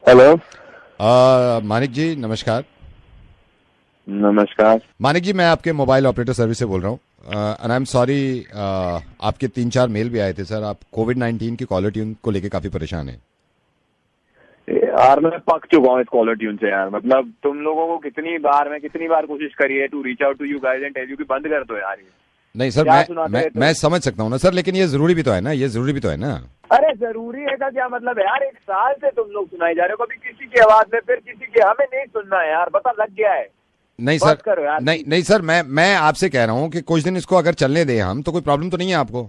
Hello. Manik जी नमस्कार। नमस्कार। मानिक जी मैं आपके मोबाइल ऑपरेटर सर्विस से बोल रहा हूँ एंड आई एम सॉरी। आपके 3-4 मेल भी आए थे सर। आप कोविड-19 की कॉलर ट्यून को लेके काफी परेशान हैं। यार मैं पक चुका हूँ इस कॉलर ट्यून से यार। मतलब तुम लोगों को कितनी बार कोशिश करी है to reach out to you guys and tell you कि बंद कर दो यार। ये नहीं सर, क्या सुनाते मैं रहते मैं हो? समझ सकता हूँ ना सर, लेकिन ये जरूरी भी तो है ना, ये जरूरी भी तो है ना। अरे जरूरी है का क्या मतलब है यार? 1 साल से तुम लोग सुनाई जा रहे हो, कभी किसी की आवाज में फिर किसी की। हमें नहीं सुनना है यार, पता लग गया है। नहीं बस सर, करो यार। नहीं नहीं सर, मैं आपसे कह रहा हूँ कि कुछ दिन इसको अगर चलने दें हम, तो कोई प्रॉब्लम तो नहीं है आपको?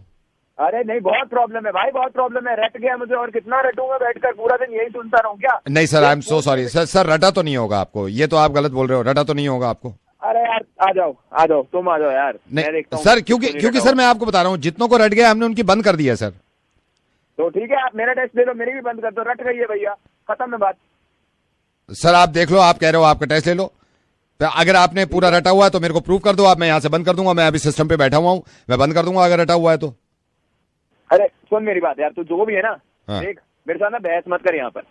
अरे नहीं, बहुत प्रॉब्लम है भाई, बहुत प्रॉब्लम है। रट गया मुझे, और कितना रटूंगा बैठकर? पूरा दिन यही सुनता रहूं क्या? नहीं सर, आई एम सो पूछने सॉरी में- सर। सर रटा तो नहीं होगा आपको? ये तो आप गलत बोल रहे हो, रटा तो नहीं होगा आपको? अरे यार आ जाओ तुम आ जाओ यार। मैं नहीं देखता हूँ सर, किसको नहीं क्योंकि रटा सर हुआ। मैं आपको बता रहा हूँ, जितनों को रट गया हमने उनकी बंद कर दिया सर। तो ठीक है, आप मेरा टेस्ट ले लो, मेरी भी बंद कर दो। रट गई है भैया, खत्म है बात। सर आप देख लो, आप कह रहे हो आपका टेस्ट ले लो, तो अगर आपने पूरा रटा हुआ है तो मेरे को प्रूव कर दो आप। मैं यहाँ से बंद कर दूंगा। मैं अभी सिस्टम पे बैठा हुआ हूँ, मैं बंद कर दूंगा अगर रटा हुआ है तो। अरे सुन मेरी बात यार, तू जो भी है ना, हाँ। देख मेरे साथ ना बहस मत कर यहाँ पर।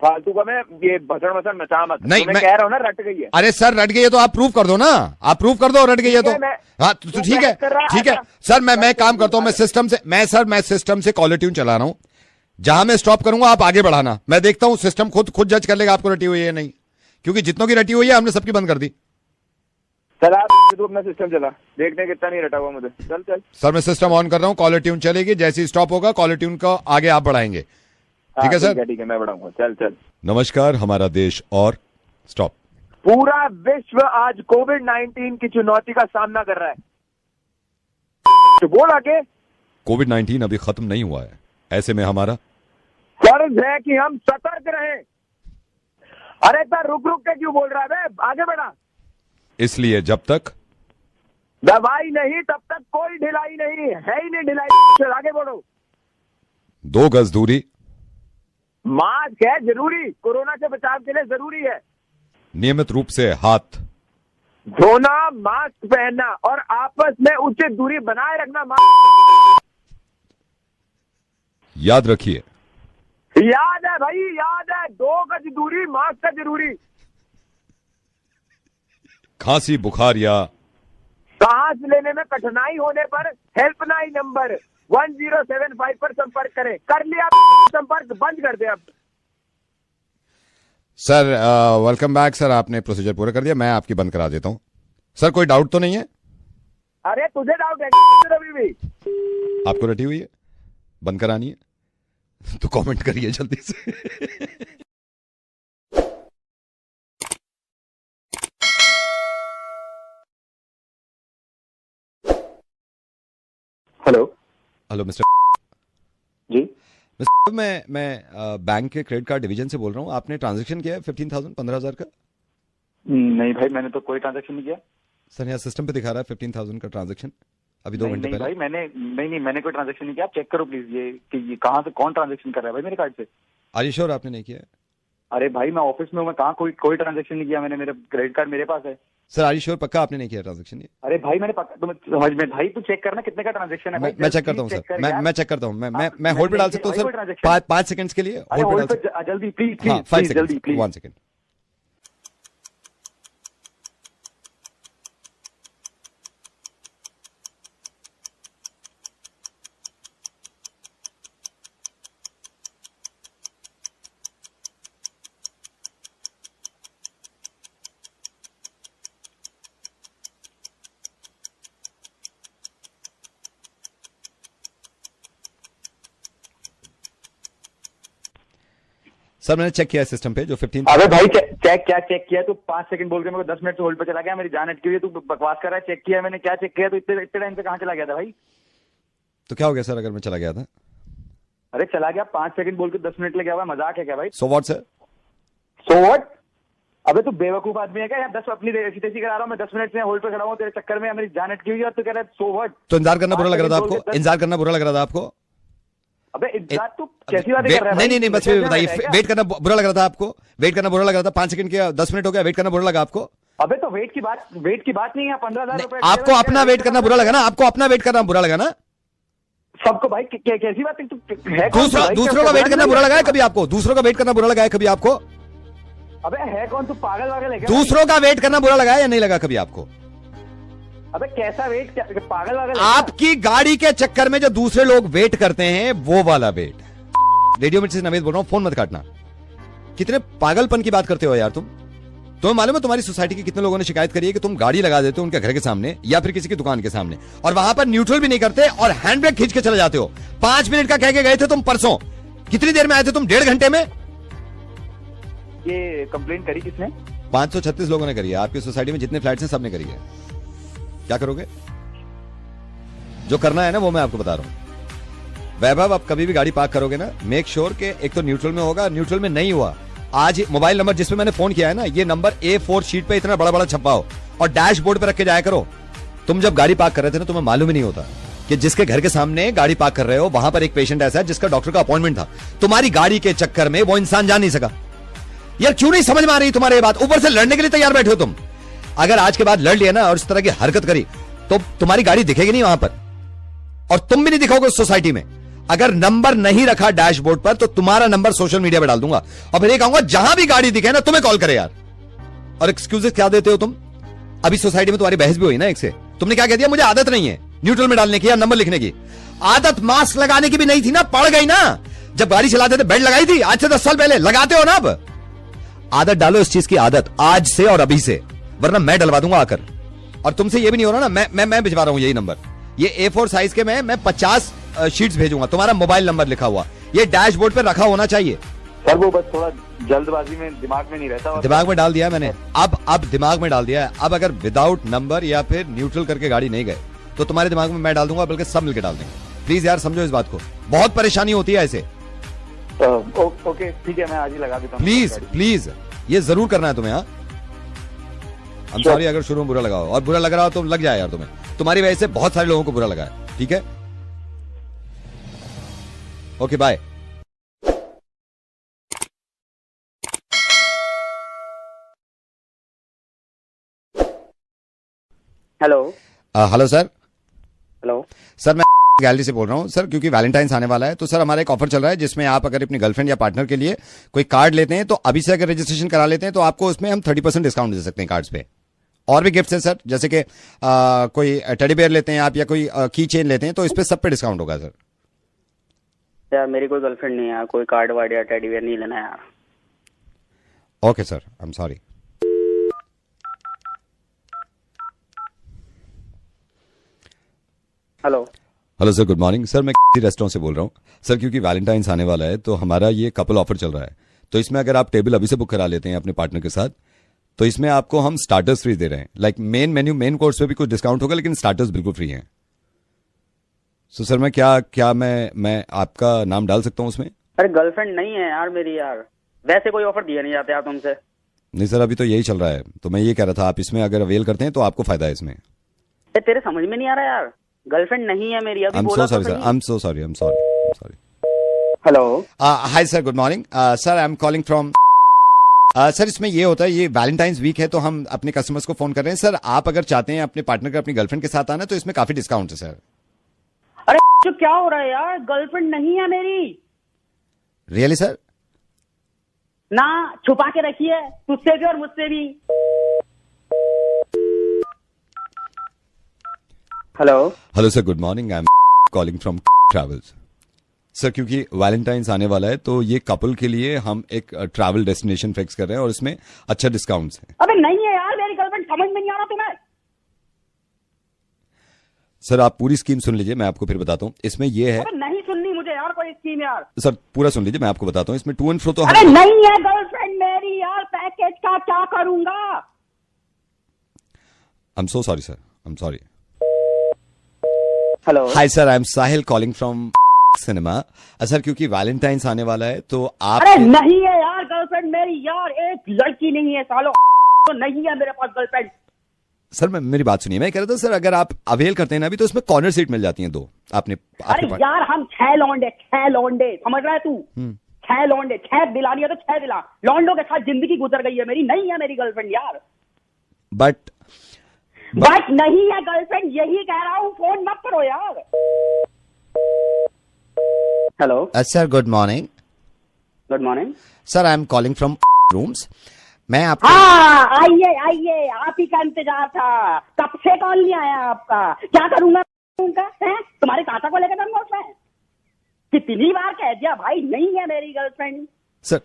फालतू का मैं ये भसड़ मसड़ मचा मत। नहीं, मैं कह रहा हूँ ना, रट गई है। अरे सर रट गई है तो आप प्रूव कर दो ना, आप प्रूव कर दो रट गई है ठीक तो। है, मैं- हाँ तो तू ठीक है, बहस कर रहा है, ठीक है आजा। सर। मैं करते काम हैं, करता हूँ, मैं आजा। सिस्टम से मैं सिस्टम से कॉलर ट्यून चला रहा हूँ। जहां मैं स्टॉप करूंगा आप आगे बढ़ाना। मैं देखता हूँ, सिस्टम खुद जज कर लेगा आपको रटी हुई है या नहीं, क्योंकि जितनों की रटी हुई है हमने सबकी बंद कर दी। चल आप तू अपना सिस्टम चला, देखते हैं कितना नहीं रटा हुआ मुझे। चल चल। सर मैं सिस्टम ऑन कर रहा हूँ, कॉलर ट्यून चलेगी। जैसे ही स्टॉप होगा कॉलर ट्यून को आगे आप बढ़ाएंगे। ठीक है सर? ठीक है, मैं बढ़ाऊंगा। चल चल। नमस्कार हमारा देश और स्टॉप। पूरा विश्व आज कोविड-19 की चुनौती का सामना कर रहा है। तो बोल आगे। कोविड-19 अभी खत्म नहीं हुआ है, ऐसे में हमारा फर्ज है कि हम सतर्क रहें। अरे इतना रुक रुक के क्यों बोल रहा है बे? आगे बढ़ा। इसलिए जब तक दवाई नहीं तब तक कोई ढिलाई नहीं है, ही नहीं ढिलाई। चल आगे बढ़ो। 2 गज दूरी, मास्क है जरूरी, कोरोना से बचाव के लिए जरूरी है। नियमित रूप से हाथ धोना, मास्क पहनना और आपस में उचित दूरी बनाए रखना। मास्क याद रखिए। याद है भाई, याद है। 2 गज दूरी, मास्क का जरूरी। खांसी बुखार या सांस लेने में कठिनाई होने पर हेल्पलाइन नंबर 1075 पर संपर्क करें। कर लिया संपर्क, बंद कर दे अब। Sir welcome back sir. आपने प्रोसीजर पूरा कर दिया, मैं आपकी बंद करा देता हूं। सर कोई डाउट तो नहीं है? अरे तुझे डाउट है अभी भी? आपको रटी हुई है, बंद करानी है तो कमेंट करिए जल्दी से। हेलो। हेलो मिस्टर जी। मिस्टर मैं बैंक के क्रेडिट कार्ड डिवीजन से बोल रहा हूँ। आपने ट्रांजैक्शन किया है 15,000 15,000 का? नहीं भाई, मैंने तो कोई ट्रांजैक्शन नहीं किया। सर यहाँ सिस्टम पे दिखा रहा है 15,000 का ट्रांजैक्शन अभी 2 घंटे नहीं पहले। भाई, मैंने कोई ट्रांजैक्शन नहीं किया। आप चेक करो प्लीज ये कि ये कहाँ से कौन ट्रांजैक्शन कर रहा है भाई मेरे कार्ड से। आर यू श्योर आपने नहीं किया है? अरे भाई मैं ऑफिस में हूँ, मैं कहाँ कोई ट्रांजैक्शन नहीं किया मैंने। मेरा क्रेडिट कार्ड मेरे पास है। सर आर यू श्योर पक्का आपने नहीं किया ट्रांजैक्शन? ये अरे भाई मैंने पक्का, तुम समझ में भाई, तू चेक करना कितने का ट्रांजैक्शन है भाई। मैं चेक करता हूँ सर। मैं चेक करता हूँ। मैं होल्ड पे डाल सकता हूँ सर 5 सेकंड्स के लिए? अरे होल्ड पे डाल होल्ड सकता पे जल्दी प्लीज हूँ? हाँ 5 प्लीज जल्दी सेकंड, प्लीज। 1 सेकंड। सर मैंने चेक किया है सिस्टम पे जो 15। अबे भाई चेक किया? तू 5 सेकंड बोल के मेरे को 10 मिनट से होल्ड पे चला गया। मेरी जान अटकी हुई है, तू बकवास कर रहा है। चेक किया मैंने, क्या चेक किया? तो इतने टाइम से कहाँ चला गया था भाई? तो क्या हो गया सर अगर मैं चला गया था? अरे चला गया, 5 सेकंड बोल के 10 मिनट ले गया हुआ, मजाक है क्या भाई? So what sir? So what? अबे तू बेवकूफ आदमी है क्या? यार 10 अपनी ऐसी तैसी करा रहा हूँ मैं, 10 मिनट से होल्ड पे खड़ा हूँ तेरे चक्कर में। मेरी जान अटकी हुई है और तू कह रहा है सो व्हाट? तो इंतजार करना बुरा लग रहा था आपको? इंतजार करना बुरा लग रहा था आपको? अबे इंतजार तू कैसी बातें कर रहा है? नहीं, बस ये बताइए, वेट करना बुरा लग रहा था आपको? वेट करना बुरा लग रहा था? 5 सेकंड किया, 10 मिनट हो गया, वेट करना बुरा लगा आपको? अबे तो वेट की बात नहीं है। 15,000 रुपए आपको अपना वेट करना बुरा लगा ना? आपको अपना वेट करना बुरा लगा ना? सबको भाई कैसी बात है? है दूसरों का वेट करना बुरा लगा है कभी आपको? दूसरों का वेट करना बुरा लगा है कभी आपको? अबे है कौन तू, पागल वागल है क्या? दूसरों का वेट करना बुरा लगा है या नहीं लगा कभी आपको? अबे कैसा वेट, पागल वागल? आपकी गाड़ी के चक्कर में जो दूसरे लोग वेट करते हैं वो वाला वेट। रेडियो मिर्च से नवेद बोल रहा हूं, फोन मत काटना। कितने पागलपन की बात करते हो यार तुम। तुम्हें मालूम है तुम्हारी सोसाइटी के कितने लोगों ने शिकायत करी है कि तुम गाड़ी लगा देते हो उनके घर के सामने या फिर किसी की दुकान के सामने और वहां पर न्यूट्रल भी नहीं करते और हैंड ब्रेक खींच के चले जाते हो। 5 मिनट का कह के गए थे तुम परसों, कितनी देर में आए थे तुम? 1.5 घंटे में। ये कंप्लेन करी किसने? 536 लोगों ने करी है। आपकी सोसाइटी में जितने फ्लैट्स हैं सबने करी है। क्या करोगे? जो करना है ना वो मैं आपको बता रहा हूं। वैभव, आप कभी भी गाड़ी पार्क करोगे ना, मेक श्योर कि एक तो न्यूट्रल में होगा, न्यूट्रल में नहीं हुआ। आज मोबाइल नंबर जिसमें मैंने फोन किया है ना, ये नंबर A4 शीट पे इतना बड़ा बड़ा छपा हो और डैशबोर्ड पे रख के जाया करो। तुम जब गाड़ी पार्क कर रहे थे ना, तुम्हें मालूम ही नहीं होता कि जिसके घर के सामने गाड़ी पार्क कर रहे हो वहां पर एक पेशेंट ऐसा है जिसका डॉक्टर का अपॉइंटमेंट था। तुम्हारी गाड़ी के चक्कर में वो इंसान जा नहीं सका। यार क्यों नहीं समझ में आ रही तुम्हारी बात? ऊपर से लड़ने के लिए तैयार बैठे हो तुम। अगर आज के बाद लड़ लिया ना और इस तरह की हरकत करी तो तुम्हारी गाड़ी दिखेगी नहीं वहां पर और तुम भी नहीं दिखोगे उस सोसाइटी में। अगर नंबर नहीं रखा डैशबोर्ड पर तो तुम्हारा नंबर सोशल मीडिया पे डाल दूंगा और फिर ये कहूंगा जहां भी गाड़ी दिखे ना तुम्हें कॉल करे यार। और एक्सक्यूजेस क्या देते हो तुम? अभी सोसाइटी में तुम्हारी बहस भी हुई ना एक से, तुमने क्या कह दिया? मुझे आदत नहीं है न्यूट्रल में डालने की या नंबर लिखने की। आदत मास्क लगाने की भी नहीं थी ना, पड़ गई ना। जब गाड़ी चलाते थे बेल्ट लगाई थी, आज से 10 साल पहले। लगाते हो ना अब? आदत डालो इस चीज की, आदत आज से और अभी से, वरना मैं डलवा दूंगा आकर। और तुमसे ये भी नहीं हो रहा ना, मैं भिजवा रहा हूं यही नंबर। ये A4 साइज के मैं 50 शीट्स भेजूंगा, तुम्हारा मोबाइल नंबर लिखा हुआ, ये डैशबोर्ड पे रखा होना चाहिए। सर वो बस थोड़ा जल्दबाजी में दिमाग में नहीं रहता। दिमाग में डाल दिया मैंने, अब दिमाग में डाल दिया है। अब अगर विदाउट नंबर या फिर न्यूट्रल करके गाड़ी नहीं गए तो तुम्हारे दिमाग में मैं डाल दूंगा, बल्कि सब मिलकर डाल देंगे। प्लीज यार समझो इस बात को, बहुत परेशानी होती है ऐसे। ओके ठीक है, मैं आज ही लगा देता हूँ। प्लीज ये जरूर करना है तुम्हें। हाँ हम सॉरी अगर शुरू में बुरा लगा हो, और बुरा लग रहा हो तो लग जाए यार तुम्हें। तुम्हारी वजह से बहुत सारे लोगों को बुरा लगा है। ठीक है, okay bye. Hello sir. Hello sir, मैं गैलरी से बोल रहा हूँ सर, क्योंकि वैलेंटाइंस आने वाला है तो सर हमारा एक ऑफर चल रहा है जिसमें आप अगर अपनी गर्लफ्रेंड या पार्टनर के लिए कोई कार्ड लेते हैं तो अभी से अगर रजिस्ट्रेशन करा लेते हैं तो आपको उसमें हम 30% डिस्काउंट दे सकते हैं कार्ड्स पे। और भी गिफ्ट्स हैं सर, जैसे कि कोई टेडी बेयर लेते हैं आप या कोई की चेन लेते हैं तो इस पे सब पे डिस्काउंट होगा सर। यार मेरी कोई गर्लफ्रेंड नहीं है यार, कोई कार्ड वार्ड या टेडी बेयर नहीं लेना यार। Okay sir, I am sorry. Hello sir, good morning sir. मैं रेस्टोरेंट से बोल रहा हूँ सर, क्योंकि वैलेंटाइंस आने वाला है तो हमारा ये कपल ऑफर चल रहा है। तो इसमें अगर आप टेबल अभी से बुक करा लेते हैं अपने पार्टनर के साथ तो इसमें आपको हम स्टार्टर्स फ्री दे रहे हैं। Like main menu, main course पे भी कुछ डिस्काउंट होगा लेकिन स्टार्टर्स बिल्कुल फ्री हैं। सो सर मैं क्या मैं आपका नाम डाल सकता हूँ उसमें? अरे गर्लफ्रेंड नहीं है यार मेरी यार, वैसे कोई ऑफर दिया नहीं जाते यार तुमसे। नहीं सर, अभी तो यही चल रहा है तो मैं ये कह रहा था आप इसमें अगर अवेल करते हैं तो आपको फायदा है इसमें। तेरे समझ में नहीं आ रहा यार, गर्लफ्रेंड नहीं है मेरी। अभी बोला sorry sir, I am so sorry, I am sorry. Hello hi sir, good morning sir, I am calling from sir. इसमें ये होता है, ये वैलेंटाइंस वीक है तो हम अपने कस्टमर्स को फोन कर रहे हैं सर। आप अगर चाहते हैं अपने पार्टनर को अपनी गर्लफ्रेंड के साथ आना तो इसमें काफी डिस्काउंट है सर। अरे जो क्या हो रहा है यार, गर्लफ्रेंड नहीं है मेरी। Really sir? ना छुपा के रखी है तुझसे भी और मुझसे भी। Hello sir, good morning, I am calling from travels sir. क्योंकि वैलेंटाइंस आने वाला है तो ये कपल के लिए हम एक ट्रैवल डेस्टिनेशन फिक्स कर रहे हैं और इसमें अच्छा डिस्काउंट्स हैं। अबे नहीं है यार मेरी गर्लफ्रेंड, समझ में नहीं आ रहा तुम्हें? सर आप पूरी स्कीम सुन लीजिए, मैं आपको फिर बताता हूँ। इसमें ये है, अबे नहीं सुननी मुझे यार कोई स्कीम यार। सर पूरा सुन लीजिए, मैं आपको बताता हूँ। इसमें टू एंड फ्रो तो अरे नहीं है गर्लफ्रेंड मेरी यार, पैकेज का क्या करूंगा? I am so sorry sir, I am sorry. Hello hi sir, I am Sahil calling from cinema sir. क्योंकि वैलेंटाइंस आने वाला है तो आप। अरे नहीं है यार गर्लफ्रेंड मेरी यार, एक लड़की नहीं है सालो, तो नहीं है मेरे पास गर्लफ्रेंड। सर मेरी बात सुनिए, मैं कह रहा था सर अगर आप अवेल करते हैं ना अभी तो उसमें कॉर्नर सीट मिल जाती हैं 2 आपने। अरे यार हम 6 लौंडे समझ रहा है तू? 6 लौंडे, 6 दिलानी है तो 6 दिला। लौंडों के साथ जिंदगी गुजर गई है मेरी, नहीं है मेरी गर्लफ्रेंड यार। बट नहीं है गर्लफ्रेंड, यही कह रहा हूँ, फोन मत करो यार। Hello sir good morning. Good morning. Sir I am calling from rooms. मैं आपको हाँ आइए आइए, आप ही का इंतजार था। कब से कॉल नहीं आया आपका? क्या करूंगा उनका है? तुम्हारे काका को लेकर मैं उसमें कितनी बार कह दिया भाई, नहीं है मेरी girlfriend. Sir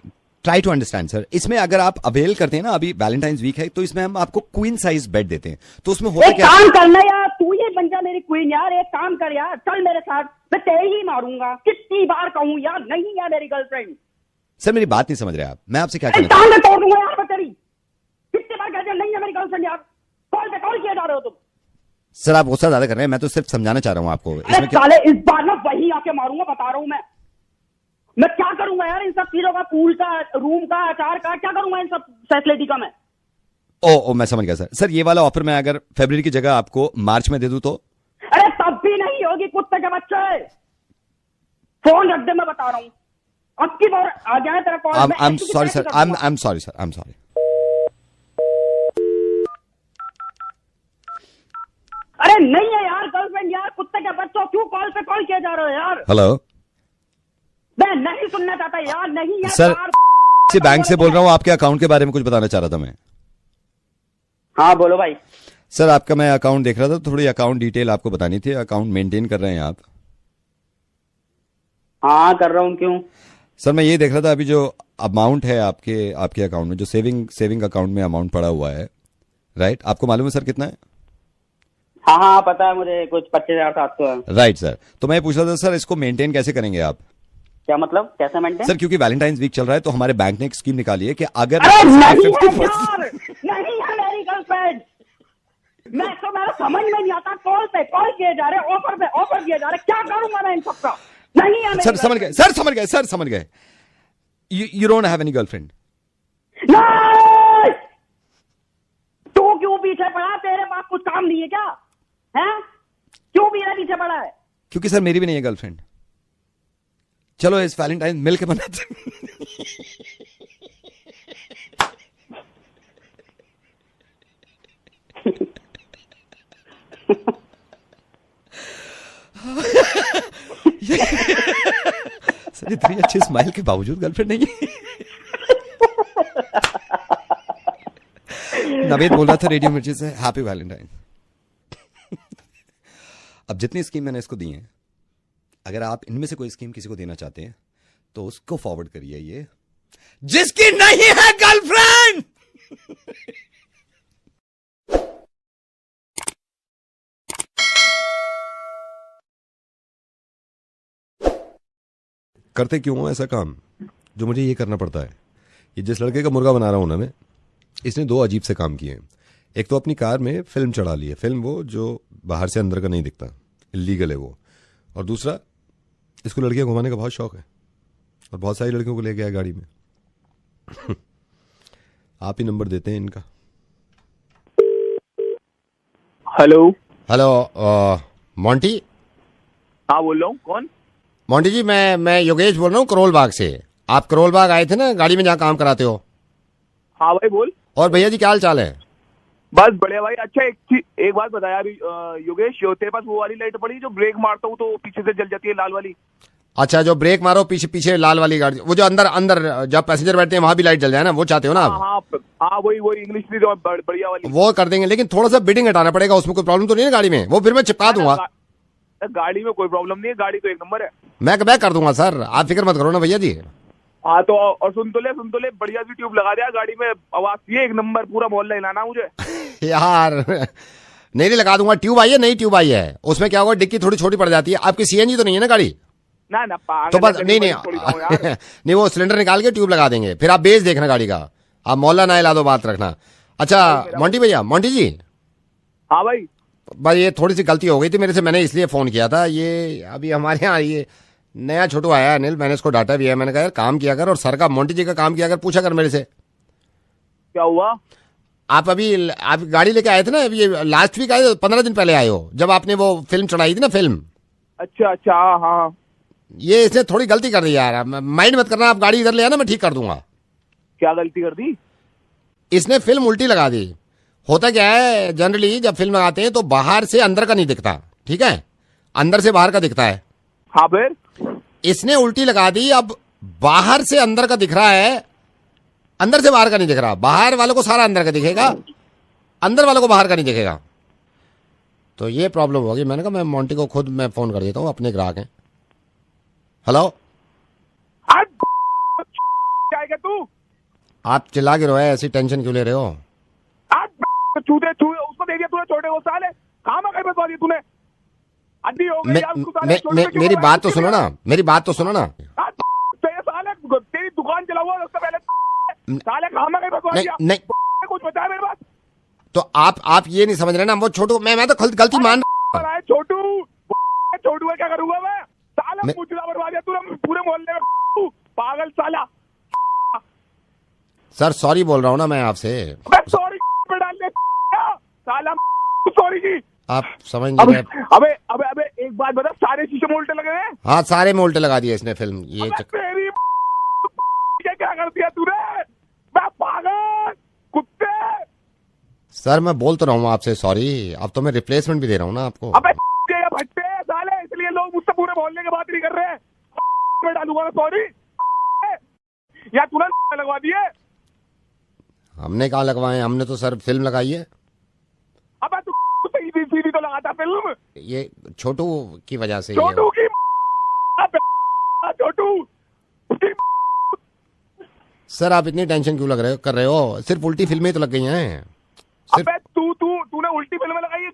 try to understand sir, इसमें अगर आप अवेल करते हैं ना, अभी वैलेंटाइंस वीक है तो इसमें हम आपको क्वीन साइज बेड देते हैं, तो उसमें होता एक क्या? काम करना यार, तू ये बन जा मेरी क्वीन यार। एक काम कर यार, चल मेरे साथ, मैं तेरे ही मारूंगा। कितनी बार कहूं यार, नहीं है मेरी गर्लफ्रेंड। सर मेरी बात नहीं समझ रहे आप, मैं आपसे क्या एक कहना काम में तोड़ दूंगा यार मैं तेरी। कितनी बार कह दिया नहीं है मेरी गर्लफ्रेंड यार। कॉल पे कॉल किया जा रहे हो तुम। सर आप गुस्सा ज्यादा कर रहे हैं, मैं तो सिर्फ समझाना चाह रहा हूँ आपको। अरे इसमें क्या? साले इस बार ना वही आके मारूंगा, बता रहा हूं मैं क्या करूंगा यार इन सब चीजों का, पूल का, रूम का, अचार का, क्या करूंगा इन सब फैसिलिटी का मैं? ओ मैं समझ गया सर। सर ये वाला ऑफर मैं अगर फरवरी की जगह आपको मार्च में दे दूं तो? अरे तब भी नहीं होगी कुत्ते के बच्चे। फोन रख दे, मैं बता रहा हूँ। अब की बार आ जाए तेरा call. I am sorry sir, I am sorry sir, I am sorry. अरे नहीं है यार गर्लफ्रेंड यार, कुत्ते के बच्चों, क्यों कॉल पे कॉल किए जा रहे हो यार? हेलो मैं नहीं सुनना चाहता यार, नहीं है सर, से बैंक से बोल रहा हूँ, आपके अकाउंट के बारे में कुछ बताना चाह रहा था मैं। हाँ बोलो भाई। सर आपका मैं अकाउंट देख रहा था, थोड़ी अकाउंट डिटेल आपको बतानी थी। अकाउंट मेंटेन कर रहे हैं आप? हाँ कर रहा हूँ। क्यों? सर मैं ये देख रहा था अभी जो अमाउंट है आपके अकाउंट में, जो सेविंग अकाउंट में अमाउंट पड़ा हुआ है, राइट? आपको मालूम है सर कितना है? हाँ हाँ पता है मुझे, कुछ 25,700 है। राइट सर, तो मैं पूछ रहा था सर इसको मेंटेन कैसे करेंगे आप? क्या मतलब, कैसे मेंटेन? सर क्योंकि वैलेंटाइंस वीक चल रहा है तो हमारे बैंक ने एक स्कीम निकाली है कि अगर अरे नहीं है यार, नहीं है मेरी गर्लफ्रेंड। मेरा समझ में नहीं आता, कॉल पे कॉल किए जा रहे, ऑफर पे ऑफर किए जा रहे, क्या करूंगा मैं इन सबका? नहीं है सर समझ गए, सर समझ गए, सर समझ गए। You don't have any girlfriend? नहीं। तू क्यों पीछे पड़ा? तेरे पास कुछ काम नहीं है क्या? है क्यों मेरा पीछे पड़ा है? क्योंकि सर मेरी भी नहीं है गर्लफ्रेंड। चलो इस वैलेंटाइन मिल के बनाते सर इतनी अच्छी स्माइल के बावजूद गर्लफ्रेंड नहीं है। नवेद बोल रहा था रेडियो मिर्ची से, हैप्पी वैलेंटाइन। अब जितनी स्कीम मैंने इसको दी है, अगर आप इनमें से कोई स्कीम किसी को देना चाहते हैं तो उसको फॉरवर्ड करिए, ये जिसकी नहीं है गर्लफ्रेंड। करते क्यों हो ऐसा काम जो मुझे ये करना पड़ता है? ये जिस लड़के का मुर्गा बना रहा हूं ना मैं, इसने दो अजीब से काम किए हैं। एक तो अपनी कार में फिल्म चढ़ा ली है, फिल्म वो जो बाहर से अंदर का नहीं दिखता, इलीगल है वो। और दूसरा, इसको लड़कियां घुमाने का बहुत शौक है और बहुत सारी लड़कियों को ले गया गाड़ी में। आप ही नंबर देते हैं इनका। Hello hello Monty. हाँ बोल रहा हूँ, कौन? मोंटी जी मैं योगेश बोल रहा हूँ करोल बाग से। आप करोल बाग आए थे ना गाड़ी में, जहाँ काम कराते हो? हाँ भाई बोल। और भैया जी क्या हाल चाल है? बस बढ़िया भाई। अच्छा एक बात बता यार योगेश, तेरे पास वो वाली लाइट पड़ी जो ब्रेक मारता हूँ तो पीछे से जल जाती है, लाल वाली? अच्छा, जो ब्रेक मारो पीछे पीछे लाल वाली गाड़ी, वो जो अंदर जब पैसेंजर बैठते हैं वहां भी लाइट जल जाए ना, वो चाहते हो ना आप? हाँ वही इंग्लिश भी तो बढ़िया वाली। वो कर देंगे, लेकिन थोड़ा सा बिडिंग हटाना पड़ेगा, उसमें कोई प्रॉब्लम तो नहीं है गाड़ी में? वो फिर मैं चिपका दूंगा। गाड़ी में कोई प्रॉब्लम नहीं है, गाड़ी तो एक नंबर है। मैं कर दूंगा सर, आप फिक्र मत करो ना भैया जी। हाँ तो और सुन तो ले बढ़िया सी ट्यूब लगा दिया गाड़ी में, आवाज ये एक नंबर, पूरा मोहल्ला हिलाना मुझे। यार नहीं लगा दूंगा। ट्यूब आई है, नई ट्यूब आई है, उसमें क्या होगा, डिक्की थोड़ी छोटी पड़ जाती है। आपकी सीएनजी तो नहीं है ना गाड़ी? ना तो बस नहीं नहीं वो सिलेंडर निकाल के ट्यूब लगा देंगे, फिर आप बेस देखना गाड़ी का, आप मोहल्ला ना हिला दो, बात रखना। अच्छा मोंटी भैया, मोंटी जी। हाँ भाई ये थोड़ी सी गलती हो गई थी मेरे से, मैंने इसलिए फोन किया था। ये अभी हमारे यहाँ ये नया छोटू आया है अनिल, मैंने इसको डांटा भी है। मैंने कहा यार काम किया कर, और सर का मोंटी जी का काम किया कर, पूछा कर मेरे से। क्या हुआ? आप गाड़ी लेके आए थे ना, ये लास्ट वीक आए, 15 दिन पहले आए हो, जब आपने वो फिल्म चढ़ाई थी ना, फिल्म। अच्छा हाँ। ये इसने थोड़ी गलती कर दी यार, माइंड मत करना, आप गाड़ी इधर ले आना, मैं ठीक कर दूंगा। क्या गलती कर दी? इसने फिल्म उल्टी लगा दी। होता क्या है, जनरली जब फिल्म लगाते हैं तो बाहर से अंदर का नहीं दिखता, ठीक है, अंदर से बाहर का दिखता है। हाँ फिर इसने उल्टी लगा दी। अब बाहर से अंदर का दिख रहा है, अंदर से बाहर का नहीं दिख रहा। बाहर वालों को सारा अंदर का दिखेगा, अंदर वालों को बाहर का नहीं दिखेगा। तो ये प्रॉब्लम होगी। मैंने कहा मैं मोंटी को खुद मैं फोन कर देता हूँ, अपने ग्राहक हैं। हेलो, क्या तू? आप चिल्ला के रोए, ऐसी टेंशन क्यों ले रहे हो? चूते उसको दे दिया तूने, छोटे को साले कहाँ में बता दिया तूने? अड्डी हो गई यार उसको साले। मेरी बात तो सुनो ना, मेरी बात तो सुनो ना। साले तेरी दुकान चला हुआ उससे पहले साले कहाँ में बता दिया? नहीं कुछ बता मेरे पास। तो आप ये नहीं समझ रहे ना, वो छोटू मैं तो गलती मान रहा हूं। छोटू क्या करूंगा मैं? साला पूछना बर्बाद दिया तूने पूरे मोहल्ले में, पागल साला। सर सॉरी बोल रहा हूँ ना मैं आपसे। सॉरी पे डाल दे साला, सॉरी की। आप समझ नहीं रहे। अबे अबे अबे एक बात बता, सारे शीशे में उल्टे लगे हैं? हाँ सारे में उल्टे लगा दिए इसने फिल्म। ये तेरी क्या कर दिया तूने? मैं पागल कुत्ते। सर मैं बोल तो रहा हूँ आपसे सॉरी, अब तो मैं रिप्लेसमेंट भी दे रहा हूँ ना आपको। अबे भट्टे साले, इसलिए लोग मुझसे पूरे मोहल्ले की बात नहीं कर रहे हैं। मैं डालूंगा ना सॉरी, या तूने लगवा दिए? हमने कहाँ लगवाए, हमने तो सर फिल्म लगाई है। अबे तू सीधी तो लगाता फिल्म। ये छोटू की वजह से। छोटू की छोटू। सर आप इतनी टेंशन क्यों कर रहे हो? सिर्फ उल्टी फिल्में तो लग गई हैं। अबे तूने उल्टी फिल्में लगाई है,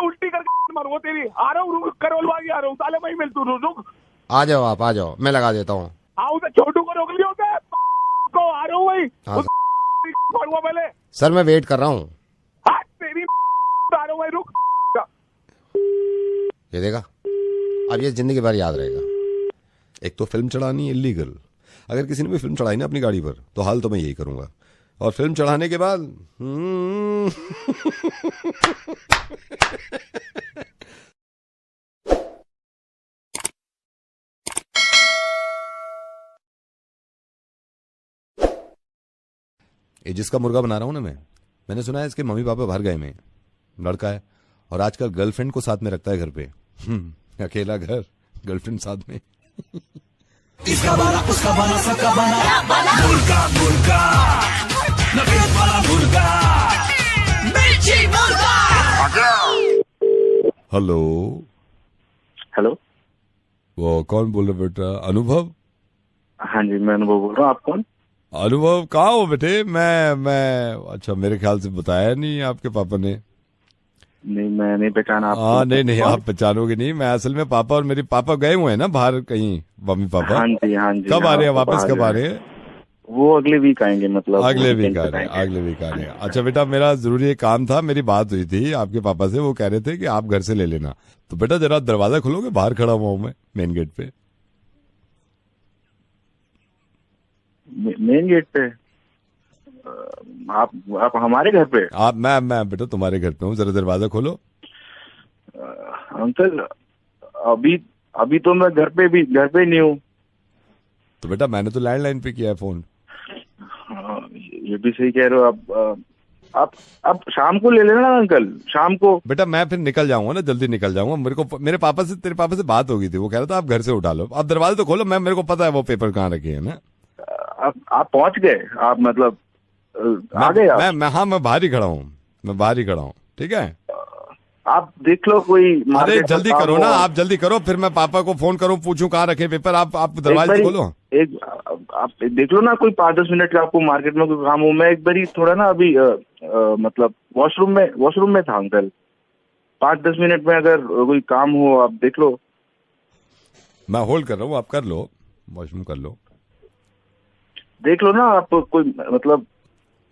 उल्टी करके मारूंगा तेरी। आ रहा हूँ, करवलवा के आ रहा हूँ साले, वहीं मिल तू। रुक आ जाओ, आप आ जाओ, मैं लगा देता हूँ। हाँ उसे छोटू को रोक लिया उसे को, आ रहा हूँ वही। पहले सर मैं वेट कर रहा हूँ। तेरी आ रहा हूँ वही, रुक। ये देखा, अब ये जिंदगी भर याद रहेगा। एक तो फिल्म चढ़ानी इलीगल, अगर किसी ने भी फिल्म चढ़ाई ना अपनी गाड़ी पर तो हाल तो मैं यही करूंगा। और फिल्म चढ़ाने के बाद ये जिसका मुर्गा बना रहा हूं ना मैंने सुना है इसके मम्मी पापा बाहर गए में, लड़का है और आजकल गर्लफ्रेंड को साथ में रखता है घर पे। अकेला घर, गर्लफ्रेंड साथ में। इसका बना उसका बना सबका बना मुर्गा मुर्गा नफरत वाला मुर्गा मिर्ची मुर्गा। हेलो हेलो, वो कौन बोल रहे बेटा? अनुभव? हाँ जी मैं अनुभव बोल रहा हूँ। आप कौन? अनुभव कहाँ हो बेटे? मैं अच्छा, मेरे ख्याल से बताया नहीं आपके पापा ने। नहीं मैं नहीं पहचाना आपको। हाँ नहीं आप पहचानोगे नहीं। मैं असल में पापा और मेरे पापा गए हुए हैं ना बाहर कहीं, मम्मी पापा। हाँ जी हाँ जी। कब आ रहे हैं वापस? कब आ रहे हैं? वो अगले वीक आएंगे, मतलब अगले वीक आ रहे हैं। अच्छा बेटा, मेरा जरूरी एक काम था, मेरी बात हुई थी आपके पापा से, वो कह रहे थे कि आप घर से ले लेना। तो बेटा जरा दरवाजा खोलोगे? बाहर खड़ा हुआ हूँ मैं मेन गेट पे। मेन गेट पे? आप हमारे घर पे? आप मैं बेटा तुम्हारे घर पे हूँ, जरा दरवाजा खोलो। अंकल अभी तो मैं घर पे नहीं हूँ। तो बेटा मैंने तो लैंडलाइन पे किया है फोन। ये भी सही कह रहे हो आप शाम को ले लेना ना अंकल, शाम को। बेटा मैं फिर निकल जाऊंगा ना, जल्दी निकल जाऊंगा। मेरे पापा से, तेरे पापा से बात हो गई थी, वो कह रहा था आप घर से उठा लो। आप दरवाजा तो खोलो, मेरे को पता है वो पेपर कहाँ रखे हैं ना। आप पहुंच गए? आप मतलब आ गए आप? मैं बाहर ही खड़ा हूँ, ठीक है। आप देख लो कोई। अरे जल्दी करो ना, आप जल्दी करो, फिर मैं पापा को फोन करूं, पूछूं कहाँ रखे पेपर। आप दरवाजा खोलो। आप देख लो ना, कोई 5-10 मिनट का आपको मार्केट में कोई काम हो। मैं एक बारी थोड़ा ना अभी मतलब वॉशरूम में था अंकल। 5-10 मिनट में अगर कोई काम हो आप देख लो। मैं होल्ड कर रहा हूँ, आप कर लो, वॉशरूम कर लो, देख लो ना आप कोई मतलब।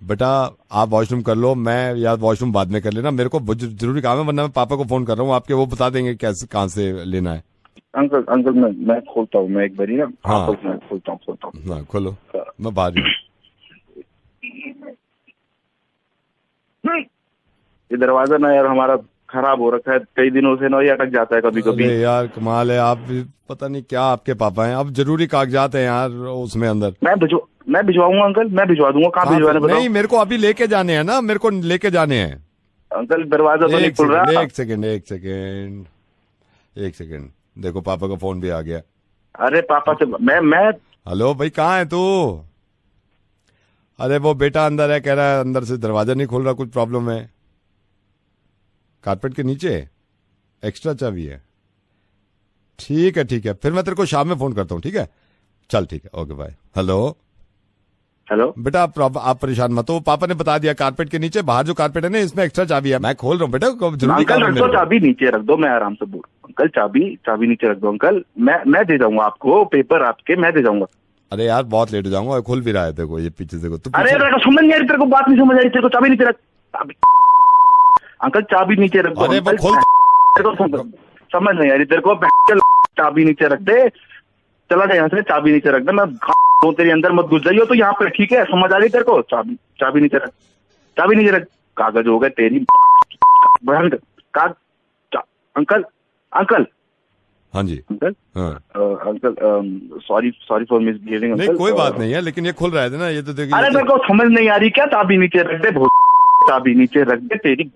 बेटा आप वॉशरूम कर लो, मैं या वॉशरूम बाद में कर लेना। मेरे को जरूरी काम है, वरना मैं पापा को फोन कर रहा हूँ आपके, वो बता देंगे कैसे कहाँ से लेना है। अंकल मैं खोलता हूँ, मैं एक बारी ना। हाँ मैं खोलता हूँ। हाँ खोलो, मैं बाहर हूँ। ये दरवाजा ना यार हमारा खराब हो रखा है, कई दिनों से ना ये अटक जाता है कभी कभी। अरे यार कमाल है, आप पता नहीं क्या आपके पापा हैं। अब जरूरी कागजात हैं यार उसमें अंदर। मैं भिजवाऊंगा अंकल, मैं भिजवा दूंगा। कहाँ भिजवाने बताओ? नहीं मेरे को अभी लेके जाने हैं ना, मेरे को लेके जाने हैं अंकल। दरवाजा तो नहीं खुल रहा। एक सेकंड, देखो पापा का फोन भी आ गया। अरे पापा से मैं हेलो भाई, कहाँ है तू? अरे वो बेटा अंदर है, कह रहा है अंदर से दरवाजा नहीं खोल रहा, कुछ प्रॉब्लम है। कारपेट के नीचे एक्स्ट्रा चाबी है। ठीक है, फिर मैं तेरे को शाम में फोन करता हूँ, ठीक है? चल ठीक है, ओके बाय। हेलो बेटा, आप परेशान मत हो, पापा ने बता दिया कारपेट के नीचे, बाहर जो कारपेट है ना इसमें एक्स्ट्रा चाबी है, मैं खोल रहा हूँ बेटा, जरूरी काम है। अंकल चाबी नीचे रख दो, मैं आराम से बोल। अंकल चाबी नीचे रख दो अंकल, मैं दे जाऊंगा आपको पेपर आपके, मैं दे जाऊंगा। अरे यार बहुत लेट हो जाऊंगा, खुल भी रहा है देखो ये पीछे से। अरे समझ नहीं आ रही तेरे को, बात नहीं समझ आ रही तेरे को, चाबी नीचे रख। अंकल चाबी नीचे रख दो। अरे वो खोल, समझ नहीं आ रही तेरे को, चाबी नीचे रख दे, चला जाए यहाँ से, चाबी नीचे रख दे। मैं तो तेरे अंदर मत घुस जाइयो तो यहाँ पे, ठीक है? समझ आ रही तेरे को? चाबी नीचे रख, चाबी नीचे रख। कागज हो गए तेरी अंकल। हाँ जी अंकल। हाँ। Uncle sorry for misbehaving uncle. नहीं कोई बात नहीं है, लेकिन ये खुल रहा है ना, ये तो देखिए। अरे मेरे को समझ नहीं आ रही क्या? चाबी नीचे रख दे, चाबी नीचे रख दे, तेरी